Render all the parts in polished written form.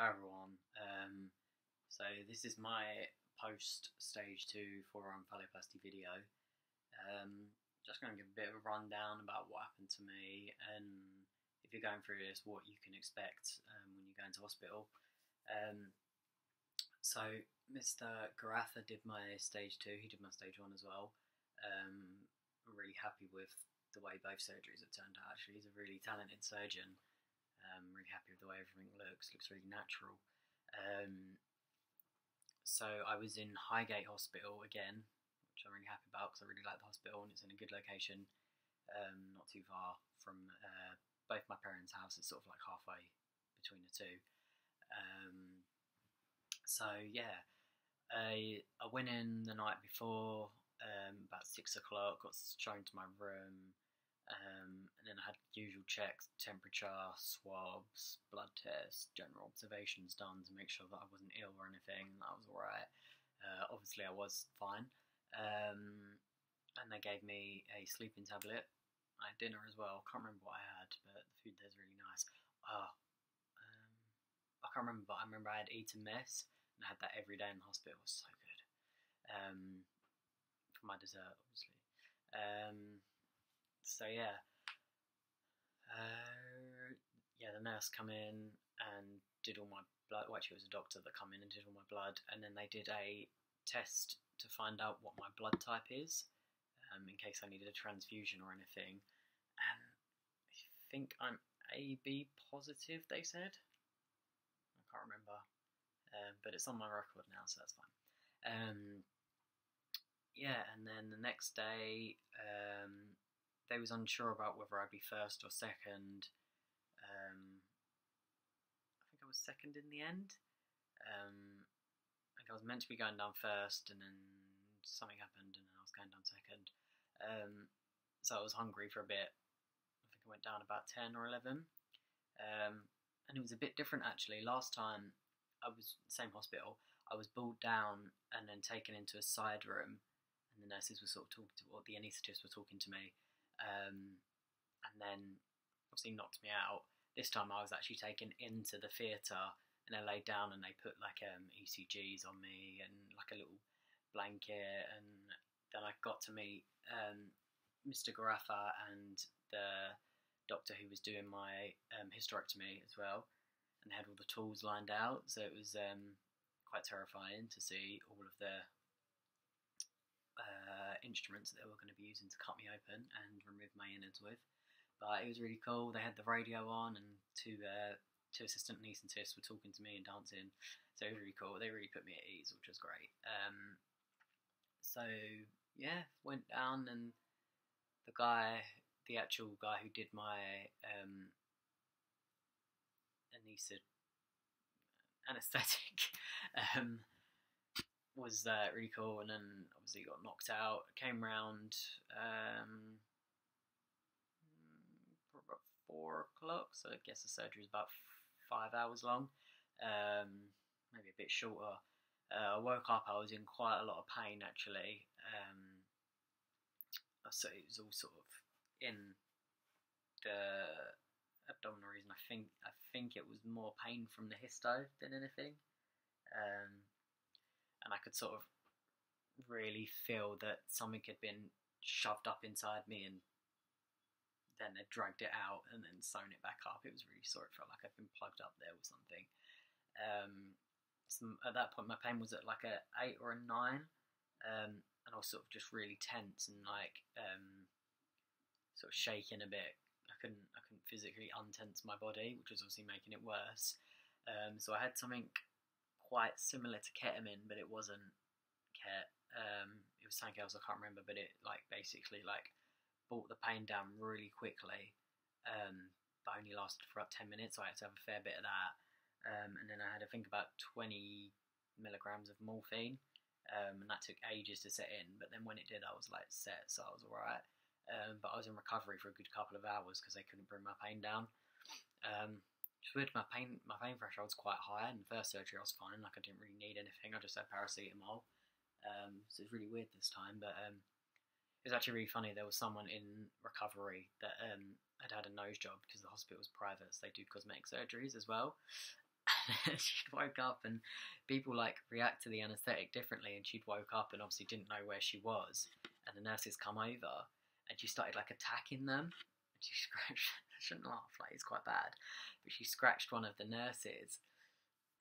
Hi everyone. So this is my post stage 2 forearm phalloplasty video. Just going to give a bit of a rundown about what happened to me, and if you're going through this, what you can expect when you go into hospital. So Mr. Garatha did my stage 2. He did my stage 1 as well. I'm really happy with the way both surgeries have turned out. Actually, he's a really talented surgeon. Really happy with the way everything looks really natural. So I was in Highgate Hospital again, which I'm really happy about because I really like the hospital and it's in a good location, not too far from both my parents' house. It's sort of like halfway between the two. So yeah, I went in the night before, about 6 o'clock, got shown to my room. And then I had usual checks, temperature, swabs, blood tests, general observations done to make sure that I wasn't ill or anything, that I was alright. Obviously I was fine. And they gave me a sleeping tablet. I had dinner as well, can't remember what I had, but the food there's really nice. I can't remember, but I remember I had eaten mess, and I had that every day in the hospital. It was so good. For my dessert, obviously. So yeah, the nurse come in and did all my blood. Well, actually, it was a doctor that come in and did all my blood, and then they did a test to find out what my blood type is, in case I needed a transfusion or anything. And I think I'm AB positive, they said. I can't remember, but it's on my record now, so that's fine. Yeah, and then the next day, they was unsure about whether I'd be first or second. I think I was second in the end. I think I was meant to be going down first, and then something happened, and I was going down second. So I was hungry for a bit. I think I went down about 10 or 11. And it was a bit different actually. Last time I was same hospital. I was pulled down and then taken into a side room, and the nurses were sort of talking to, or the anaesthetists were talking to me. And then obviously knocked me out. This time I was actually taken into the theatre, and I laid down and they put like ECGs on me and like a little blanket, and then I got to meet Mr. Garatha and the doctor who was doing my hysterectomy as well, and they had all the tools lined out, so it was quite terrifying to see all of the instruments that they were going to be using to cut me open and remove my innards with. But it was really cool. They had the radio on, and two assistant anaesthetists were talking to me and dancing, so it was really cool. They really put me at ease, which was great. So yeah, went down, and the actual guy who did my anaesthetic was really cool, and then obviously got knocked out. Came round for about 4 o'clock, so I guess the surgery was about 5 hours long, maybe a bit shorter. I woke up, I was in quite a lot of pain actually, so it was all sort of in the abdominal region. I think it was more pain from the histo than anything. And I could sort of really feel that something had been shoved up inside me, and then they dragged it out and then sewn it back up. It was really sort of felt like I'd been plugged up there with something. So at that point my pain was at like a 8 or a 9, and I was sort of just really tense and like sort of shaking a bit. I couldn't physically untense my body, which was obviously making it worse. So I had something quite similar to ketamine, but it wasn't ket. It was something else I can't remember, but it like basically like brought the pain down really quickly, but only lasted for about 10 minutes, so I had to have a fair bit of that. And then I had to think about 20 milligrams of morphine, and that took ages to set in, but then when it did I was like set, so I was alright. But I was in recovery for a good couple of hours because they couldn't bring my pain down. It's weird, my pain threshold was quite high. In the first surgery I was fine, like I didn't really need anything, I just had paracetamol. So it's really weird this time, but it was actually really funny. There was someone in recovery that had a nose job because the hospital was private, so they do cosmetic surgeries as well. she'd woke up and people like react to the anaesthetic differently, and she'd woke up and obviously didn't know where she was, and the nurses come over and she started like attacking them. And she scratched, I shouldn't laugh, like it's quite bad, but she scratched one of the nurses,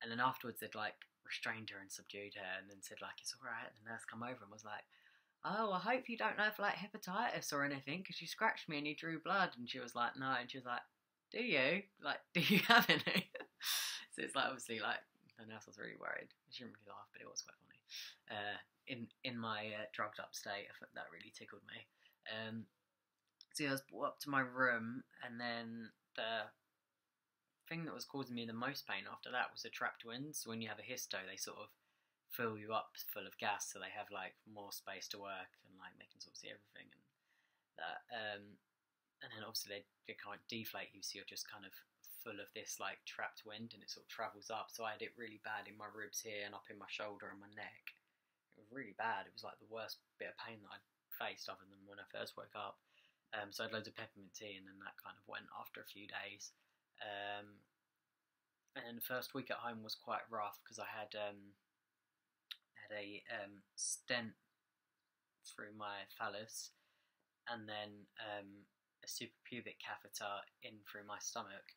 and then afterwards they'd like restrained her and subdued her and then said like it's alright. The nurse come over and was like, oh, I hope you don't have like hepatitis or anything because you scratched me and you drew blood. And she was like, no. And she was like, do you? Like, do you have any? So it's like, obviously, like, the nurse was really worried. She didn't really laugh, but it was quite funny. In my drugged up state, I thought that really tickled me. So I was brought up to my room, and then the thing that was causing me the most pain after that was the trapped winds. When you have a histo, they sort of fill you up full of gas, so they have like more space to work, and like they can sort of see everything and that. And then obviously they kind of deflate you, so you're just kind of full of this like trapped wind, and it sort of travels up. So I had it really bad in my ribs here and up in my shoulder and my neck. It was really bad. It was like the worst bit of pain that I'd faced other than when I first woke up. So I had loads of peppermint tea, and then that kind of went after a few days. And then the first week at home was quite rough because I had a stent through my phallus, and then a suprapubic catheter in through my stomach.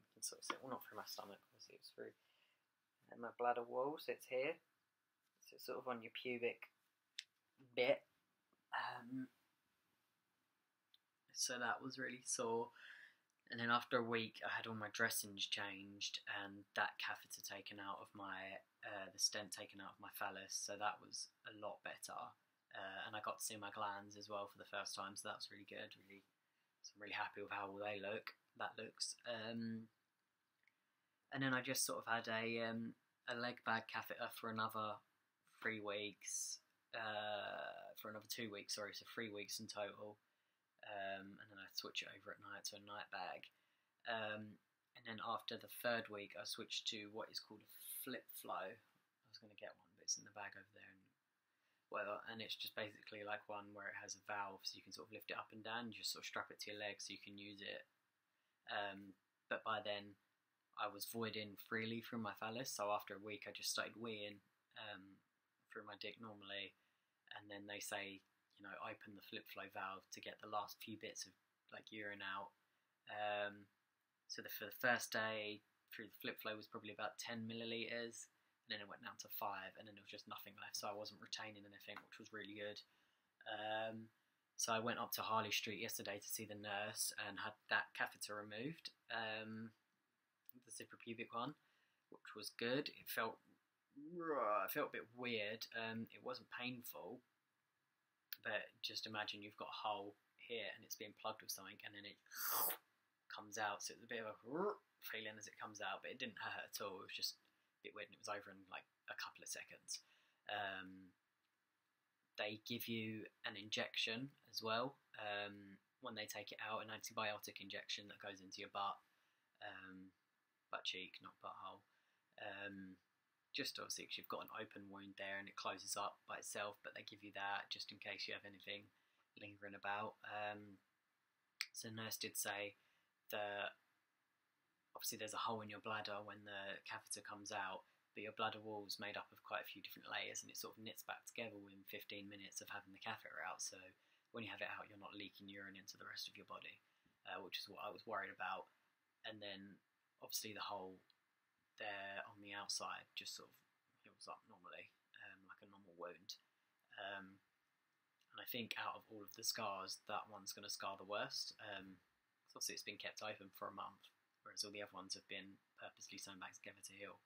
You can sort of see, well, not through my stomach, obviously it was through my bladder wall, so it's here. So it's sort of on your pubic bit. So that was really sore. And then after a week, I had all my dressings changed and that catheter taken out of my, the stent taken out of my phallus. So that was a lot better. And I got to see my glands as well for the first time. So that was really good. So I'm really happy with how they look. That looks. And then I just sort of had a leg bag catheter for another 3 weeks. For another 2 weeks, sorry. So 3 weeks in total. And then I switch it over at night to a night bag. And then after the 3rd week, I switched to what is called a flip flow. I was going to get one, but it's in the bag over there. And it's just basically like one where it has a valve, so you can sort of lift it up and down. You just sort of strap it to your leg so you can use it. But by then, I was voiding freely through my phallus. So after a week, I just started weeing through my dick normally. And then they say, you know, open the flip flow valve to get the last few bits of like urine out. So for the first day through the flip flow was probably about 10 millilitres, and then it went down to 5, and then there was just nothing left, so I wasn't retaining anything, which was really good. So I went up to Harley Street yesterday to see the nurse and had that catheter removed, the suprapubic one, which was good. It felt a bit weird. It wasn't painful, but just imagine you've got a hole here and it's being plugged with something, and then it comes out. So it's a bit of a feeling as it comes out, but it didn't hurt at all. It was just a bit weird, and it was over in like a couple of seconds. They give you an injection as well when they take it out, an antibiotic injection that goes into your butt cheek, not butthole. Just obviously because you've got an open wound there and it closes up by itself, but they give you that just in case you have anything lingering about. So the nurse did say that obviously there's a hole in your bladder when the catheter comes out, but your bladder wall is made up of quite a few different layers, and it sort of knits back together within 15 minutes of having the catheter out. So when you have it out, you're not leaking urine into the rest of your body, which is what I was worried about. And then obviously the hole there on the outside just sort of heals up normally, like a normal wound. And I think out of all of the scars, that one's going to scar the worst. So obviously it's been kept open for a month, whereas all the other ones have been purposely sewn back together to heal.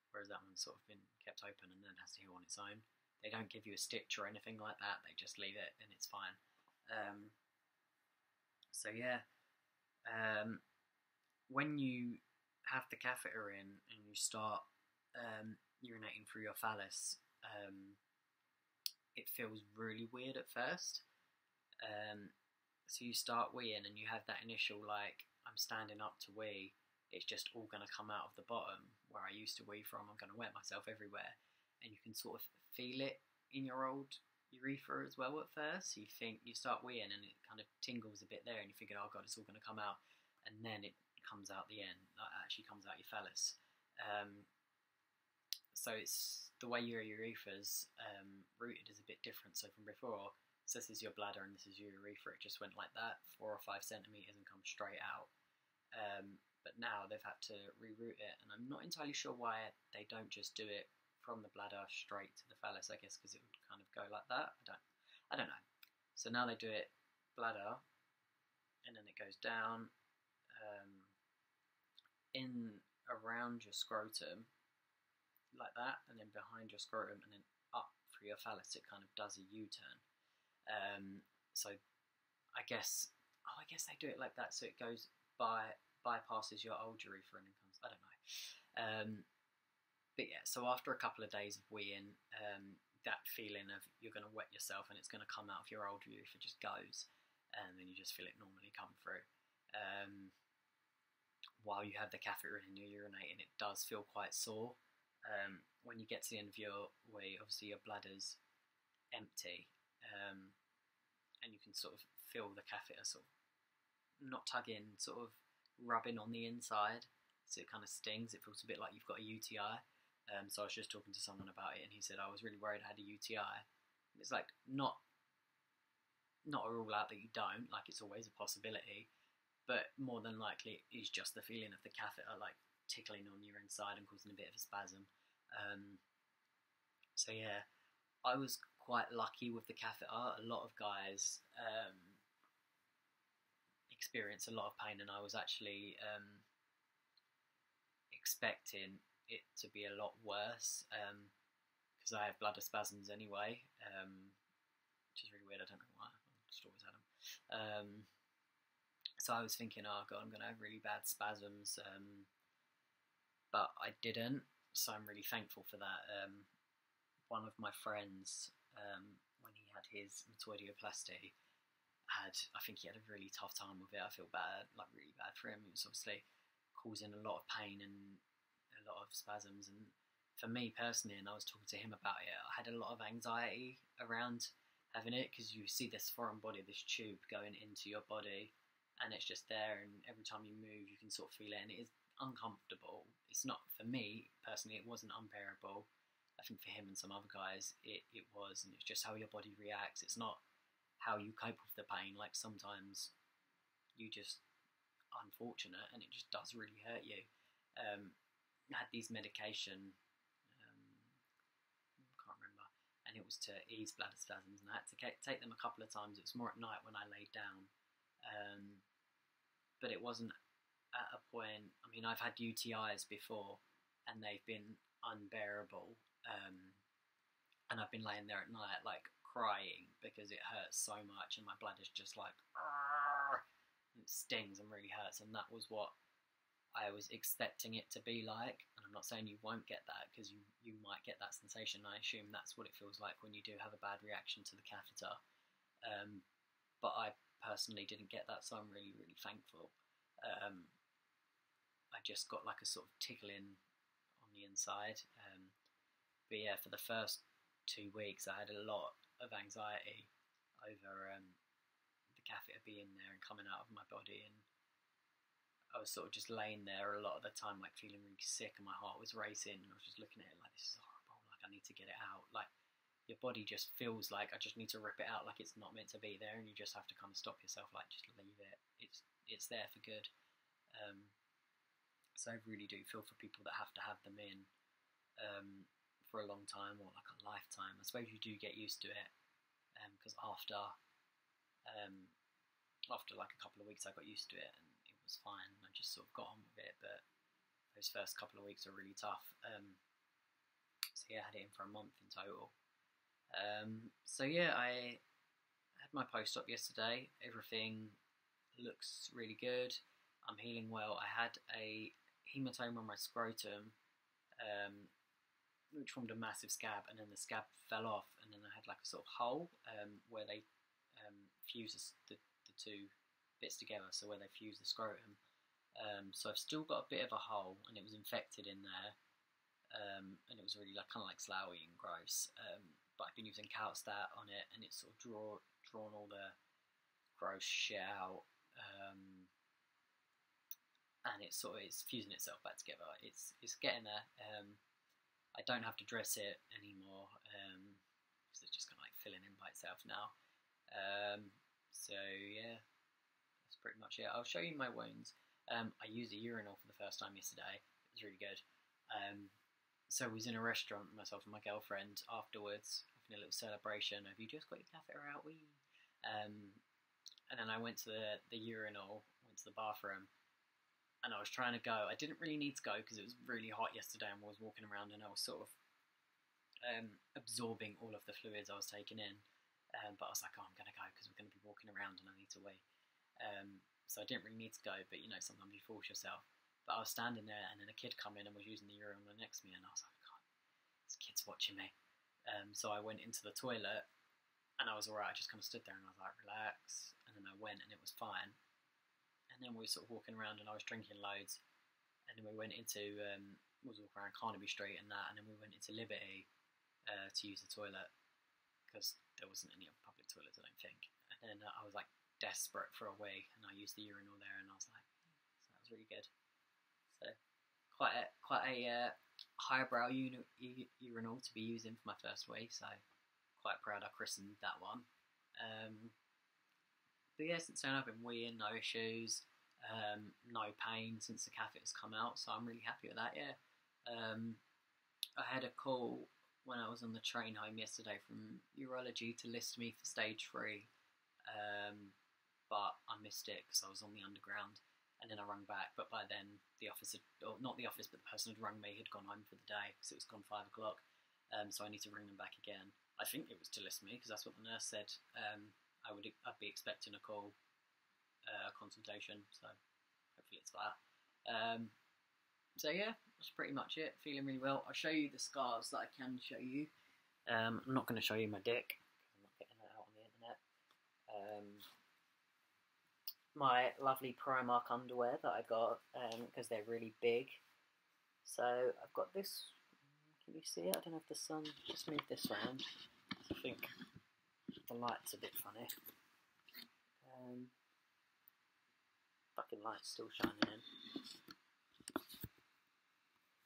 Whereas that one's sort of been kept open and then has to heal on its own. They don't give you a stitch or anything like that. They just leave it and it's fine. So yeah, when you have the catheter in and you start urinating through your phallus, it feels really weird at first. So you start weeing and you have that initial like, I'm standing up to wee, it's just all going to come out of the bottom where I used to wee from. I'm going to wet myself everywhere, and you can sort of feel it in your old urethra as well at first. So you start weeing and it kind of tingles a bit there, and you're thinking, oh god, it's all going to come out, and then it comes out the end, that actually comes out your phallus. So it's the way your urethra's routed is a bit different. So from before, so this is your bladder and this is your urethra. It just went like that, 4 or 5 centimeters, and come straight out. But now they've had to reroute it, and I'm not entirely sure why they don't just do it from the bladder straight to the phallus. I guess because it would kind of go like that. I don't know. So now they do it bladder, and then it goes down in around your scrotum like that, and then behind your scrotum, and then up through your phallus. It kind of does a U-turn. So I guess they do it like that. So it goes bypasses your old urethra and then comes. I don't know. But yeah, so after a couple of days of weeing, that feeling of you're going to wet yourself and it's going to come out of your old urethra just goes, and then you just feel it normally come through. While you have the catheter in and you're urinating, it does feel quite sore. When you get to the end of your wee, obviously your bladder's empty, and you can sort of feel the catheter sort of not tugging, sort of rubbing on the inside, so it kind of stings. It feels a bit like you've got a UTI. So I was just talking to someone about it, and he said I was really worried I had a UTI. It's like not a rule out that you don't, like it's always a possibility, but more than likely it is just the feeling of the catheter like tickling on your inside and causing a bit of a spasm. So yeah, I was quite lucky with the catheter. A lot of guys experience a lot of pain, and I was actually expecting it to be a lot worse, because I have bladder spasms anyway, which is really weird. I don't know why, I just always had them. So I was thinking, oh god, I'm going to have really bad spasms, but I didn't, so I'm really thankful for that. One of my friends, when he had his metoidioplasty, I think he had a really tough time with it. I feel bad, like really bad for him. It was obviously causing a lot of pain and a lot of spasms, and for me personally, and I was talking to him about it, I had a lot of anxiety around having it, because you see this foreign body, this tube going into your body, and it's just there, and every time you move you can sort of feel it, and it is uncomfortable. It's not, for me personally, it wasn't unbearable. I think for him and some other guys it was, and it's just how your body reacts. It's not how you cope with the pain. Like sometimes you just unfortunate and it just does really hurt you. I had these medication, can't remember, and it was to ease bladder spasms, and I had to take them a couple of times. It was more at night when I laid down, but it wasn't at a point. I mean, I've had UTIs before and they've been unbearable, and I've been laying there at night like crying because it hurts so much, and my bladder's just like, it stings and really hurts, and that was what I was expecting it to be like. And I'm not saying you won't get that, because you might get that sensation. I assume that's what it feels like when you do have a bad reaction to the catheter, but I personally didn't get that, so I'm really, really thankful. I just got like a sort of tickling on the inside, but yeah, for the first 2 weeks I had a lot of anxiety over the catheter being there and coming out of my body, and I was sort of just laying there a lot of the time, like feeling really sick, and my heart was racing, and I was just looking at it like, this is horrible, like I need to get it out. Like your body just feels like I just need to rip it out, like it's not meant to be there, and you just have to kind of stop yourself, like just leave it. It's there for good. So I really do feel for people that have to have them in for a long time, or like a lifetime. I suppose you do get used to it, because after like a couple of weeks I got used to it and it was fine, and I just sort of got on with it. But those first couple of weeks are really tough. So yeah, I had it in for a month in total. So yeah, I had my post-op yesterday. Everything looks really good. I'm healing well. I had a hematoma on my scrotum, which formed a massive scab, and then the scab fell off, and then I had like a sort of hole where they fuse the two bits together, so where they fuse the scrotum. So I've still got a bit of a hole, and it was infected in there, and it was really like kind of like sloughy and gross. But I've been using Calstat on it, and it's sort of drawn all the gross shit out. and it's fusing itself back together. It's getting there. I don't have to dress it anymore because it's just kind of like filling in by itself now. So yeah, that's pretty much it. I'll show you my wounds. I used a urinal for the first time yesterday. It was really good. So I was in a restaurant, myself and my girlfriend, afterwards, having a little celebration of, you just got your catheter out, wee. And then I went to the urinal, went to the bathroom, and I was trying to go. I didn't really need to go because it was really hot yesterday and I was walking around and I was sort of absorbing all of the fluids I was taking in. But I was like, oh, I'm going to go because we're going to be walking around and I need to wee. So I didn't really need to go, but you know, sometimes you force yourself. But I was standing there and then a kid come in and was using the urinal next to me and I was like, God, this kid's watching me. So I went into the toilet and I was alright. I just kind of stood there and I was like, relax. And then I went and it was fine. And then we were sort of walking around and I was drinking loads. And then we went into, we was walking around Carnaby Street and that, and then we went into Liberty to use the toilet because there wasn't any other public toilets, I don't think. And then I was like desperate for a wee and I used the urinal there and I was like, so that was really good. So quite a highbrow urinal to be using for my first wee, so quite proud I christened that one. But yeah, since then I've been weeing, no issues, no pain since the catheter's come out, so I'm really happy with that, yeah. I had a call when I was on the train home yesterday from urology to list me for stage 3, but I missed it because I was on the underground, and then I rung back, but by then the office had, or not the office, but the person who'd rung me had gone home for the day because it was gone 5 o'clock, so I need to ring them back again. I think it was to list me because that's what the nurse said. I'd be expecting a call, consultation, so hopefully it's that. So yeah, that's pretty much it. Feeling really well. I'll show you the scars that I can show you. I'm not going to show you my dick because I'm not getting that out on the internet. My lovely Primark underwear that I got because they're really big. So I've got this. Can you see it? I don't know if the sun. Just move this round. I think the light's a bit funny. Fucking light's still shining in.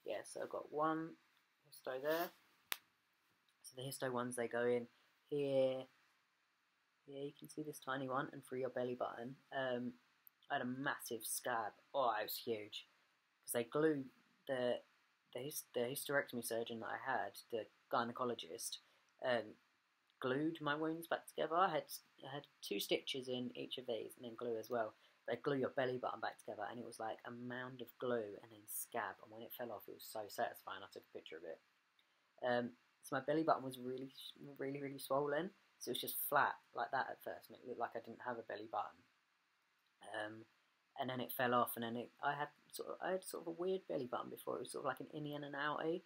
Yeah, so I've got one histo there. So the histo ones, they go in here. Yeah, you can see this tiny one, and through your belly button. I had a massive scab. Oh, it was huge. Because they glued the hysterectomy surgeon that I had, the gynecologist, glued my wounds back together. I had 2 stitches in each of these, and then glue as well. They glue your belly button back together, and it was like a mound of glue and then scab. And when it fell off, it was so satisfying. I took a picture of it. So my belly button was really, really, really swollen. So it was just flat like that at first, and it looked like I didn't have a belly button. And then it fell off, and then I had sort of a weird belly button before. It was sort of like an innie and an outie.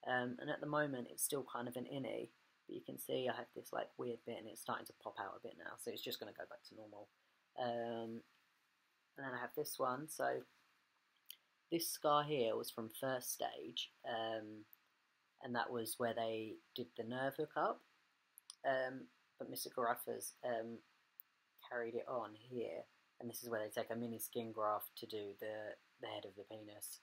And at the moment, it's still kind of an innie, but you can see I have this like weird bit, and it's starting to pop out a bit now. So it's just going to go back to normal. And then I have this one. So this scar here was from first stage, and that was where they did the nerve hookup. But Mr. Garuffers carried it on here, and this is where they take a mini skin graft to do the head of the penis.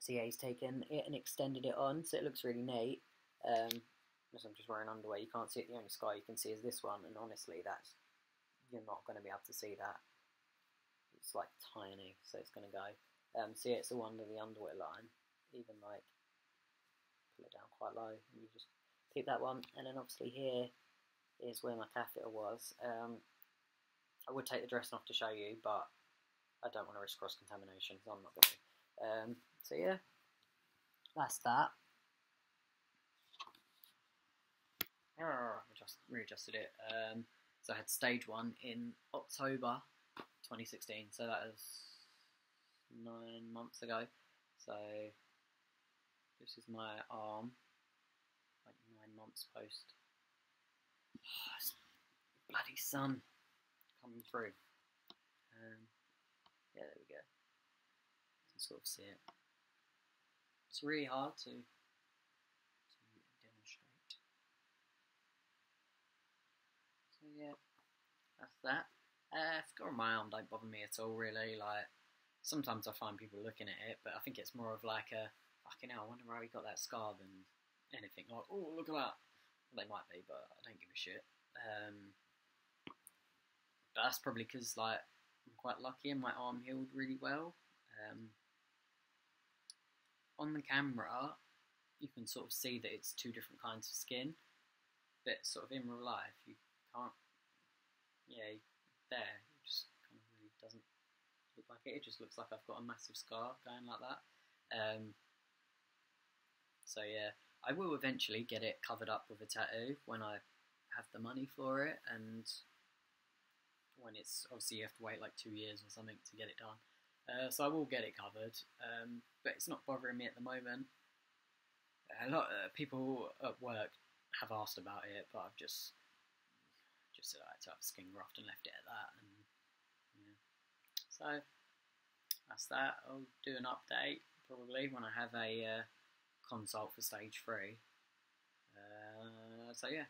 So yeah, he's taken it and extended it on, so it looks really neat. As I'm just wearing underwear, you can't see it. The only scar you can see is this one, and honestly, you're not going to be able to see that. It's like tiny, so it's going to go. So yeah, it's all under the underwear line. Even like pull it down quite low, and you just keep that one. And then obviously here is where my catheter was. I would take the dressing off to show you, but I don't want to risk cross contamination, so I'm not going to. So yeah, that's that. I just readjusted it. So I had stage 1 in October 2016, so that was 9 months ago. So this is my arm, like 9 months post. Oh, it's bloody sun coming through. Yeah, there we go. You can sort of see it. It's really hard to demonstrate. So yeah, that's that. If it's got on my arm, don't bother me at all, really. Like, sometimes I find people looking at it, but I think it's more of like a, fucking hell, I wonder how he got that scar than anything. Like, oh, look at that. Well, they might be, but I don't give a shit. But that's probably because, like, I'm quite lucky and my arm healed really well. On the camera, you can sort of see that it's two different kinds of skin, but sort of in real life, you can't. Yeah, there, it just kind of really doesn't look like it. It just looks like I've got a massive scar going like that. So yeah, I will eventually get it covered up with a tattoo when I have the money for it, and when it's obviously you have to wait like 2 years or something to get it done. So I will get it covered, but it's not bothering me at the moment. A lot of people at work have asked about it, but I've just said I had to have a skin graft and left it at that. And yeah, so that's that. I'll do an update probably when I have a consult for stage 3. So yeah.